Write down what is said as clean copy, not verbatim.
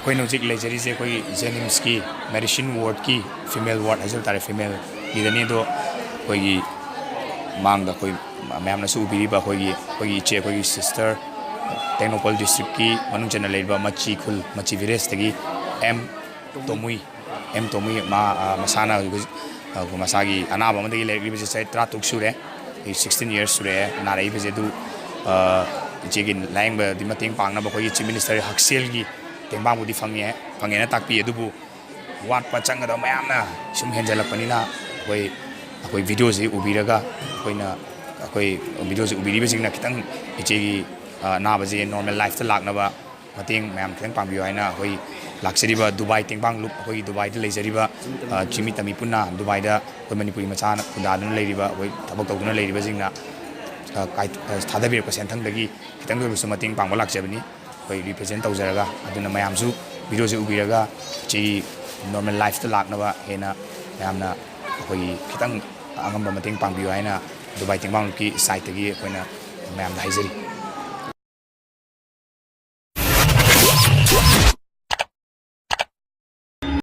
ꯑꯩꯈꯣꯏꯅ ꯍꯧꯖꯤꯛ ꯂꯩꯖꯔꯤꯁꯦ ꯑꯩꯈꯣꯏꯒꯤ ꯖꯦꯅꯤꯝꯁꯀꯤ ꯃꯦꯗꯤꯁꯤꯟ ꯋꯥꯔꯗꯀꯤ ꯐꯤꯃꯦꯜ ꯋꯥꯔꯗ ꯍꯥꯏꯖꯕ ꯇꯥꯔꯦ ꯐꯤꯃꯦꯜꯒꯤꯗꯅꯤ ꯑꯗꯣ ꯑꯩꯈꯣꯏꯒꯤ ꯃꯥꯡꯗ ꯑꯩꯈꯣꯏ ꯃꯌꯥꯝꯅꯁꯨ ꯎꯕꯤꯔꯤꯕ ꯑꯩꯈꯣꯏꯒꯤ ꯏꯆꯦ ꯑꯩꯈꯣꯏꯒꯤ ꯁꯤꯁꯇꯔ ꯇꯦꯡꯅꯧꯄꯜ ꯗꯤꯁꯇ꯭ꯔꯤꯛꯀꯤ ꯃꯅꯨꯡ ꯆꯟꯅ ꯂꯩꯔꯤꯕ ꯃꯆꯤ ꯈꯨꯜ ꯃꯆꯤ ꯚꯤꯂꯦꯖꯇꯒꯤ ꯑꯦꯝ ꯇꯣꯃꯨꯏ ꯃꯁꯥꯅ ꯃꯁꯥꯒꯤ ꯑꯅꯥꯕ ꯑꯃꯗꯒꯤ ꯂꯩꯔꯛꯂꯤꯕꯁꯦ ꯆꯍꯤ 13 ꯁꯨꯔꯦ 16 years ꯁꯨꯔꯦ ꯅꯥꯔꯛꯏꯕꯁꯦ ꯑꯗꯨ ꯏꯆꯦꯒꯤ ꯂꯥꯌꯦꯡꯕꯗꯤ ꯃꯇꯦꯡ ꯄꯥꯡꯅꯕ ꯑꯩꯈꯣꯏꯒꯤ ꯆꯤꯐ ꯃꯤꯅꯤꯁꯇꯔ ꯍꯛꯁꯦꯜꯒꯤ ꯇꯦꯡꯕꯥꯡꯕꯨꯗꯤ ꯐꯪꯉꯦꯅ ꯇꯥꯛꯄꯤ ꯑꯗꯨꯕꯨ ꯋꯥꯠꯄ ꯆꯪꯒꯗꯕ ꯃꯌꯥꯝꯅ ꯁꯨꯝ ꯍꯦꯟꯖꯜꯂꯛꯄꯅꯤꯅ ꯑꯩꯈꯣꯏ ꯚꯤꯗꯤꯑꯣꯁꯤ ꯎꯕꯤꯔꯒ ꯑꯩꯈꯣꯏ ꯚꯤꯗꯤꯑꯣꯁꯤ ꯎꯕꯤꯔꯤꯕꯁꯤꯡꯅ ꯈꯤꯇꯪ ꯏꯆꯦꯒꯤ ꯑꯅꯥꯕꯁꯦ ꯅꯣꯔꯃꯦꯜ ꯂꯥꯏꯐꯇ ꯂꯥꯛꯅꯕ ꯃꯇꯦꯡ ꯃꯌꯥꯝ ꯈꯤꯇꯪ ꯄꯥꯡꯕꯤꯌꯨ ꯍꯥꯏꯅ ꯑꯩꯈꯣꯏ ꯂꯥꯛꯆꯔꯤꯕ ꯗꯨꯕꯥꯏ ꯇꯦꯡꯕꯥꯡ ꯂꯨꯞ ꯑꯩꯈꯣꯏꯒꯤ ꯗꯨꯕꯥꯏꯗ ꯂꯩꯖꯔꯤꯕ ꯆꯤꯃꯤ ꯇꯝꯃꯤ ꯄꯨꯟꯅ ꯗꯨꯕꯥꯏꯗ ꯑꯩꯈꯣꯏ ꯃꯅꯤꯄꯨꯔꯤ ꯃꯆꯥꯅ ꯈꯨꯟꯗꯥꯗꯨꯅ ꯂꯩꯔꯤꯕ ꯑꯩꯈꯣꯏ ꯊꯕꯛ ꯇꯧꯗꯨꯅ ꯂꯩꯔꯤꯕꯁꯤꯡꯅ ꯊꯥꯗꯕꯤꯔꯛꯄ ꯁꯦꯟꯊꯪꯗꯒꯤ ꯈꯤꯇꯪ ꯑꯣꯏꯔꯕꯁꯨ ꯃꯇꯦꯡ ꯄꯥꯡꯕ ꯂꯥꯛꯆꯕꯅꯤ ꯑꯩꯈꯣꯏ ꯔꯤꯄ꯭ꯔꯖꯦꯟ ꯇꯧꯖꯔꯒ ꯑꯗꯨꯅ ꯃꯌꯥꯝꯁꯨ ꯚꯤꯗꯤꯑꯣꯁꯤ ꯎꯕꯤꯔꯒ ꯏꯆꯦꯒꯤ ꯅꯣꯔꯃꯦꯜ ꯂꯥꯏꯐꯇ ꯂꯥꯛꯅꯕ ꯍꯦꯟꯅ ꯃꯌꯥꯝꯅ ꯑꯩꯈꯣꯏꯒꯤ ꯈꯤꯇꯪ ꯑꯉꯝꯕ ꯃꯇꯦꯡ ꯄꯥꯡꯕꯤꯌꯨ ꯍꯥꯏꯅ ꯗꯨꯕꯥꯏ ꯇꯦꯡꯕꯥꯡꯂꯨꯞꯀꯤ ꯁꯥꯏꯠꯇꯒꯤ ꯑꯩꯈꯣꯏꯅ ꯃꯌꯥꯝꯗ ꯍꯥꯏꯖꯔꯤ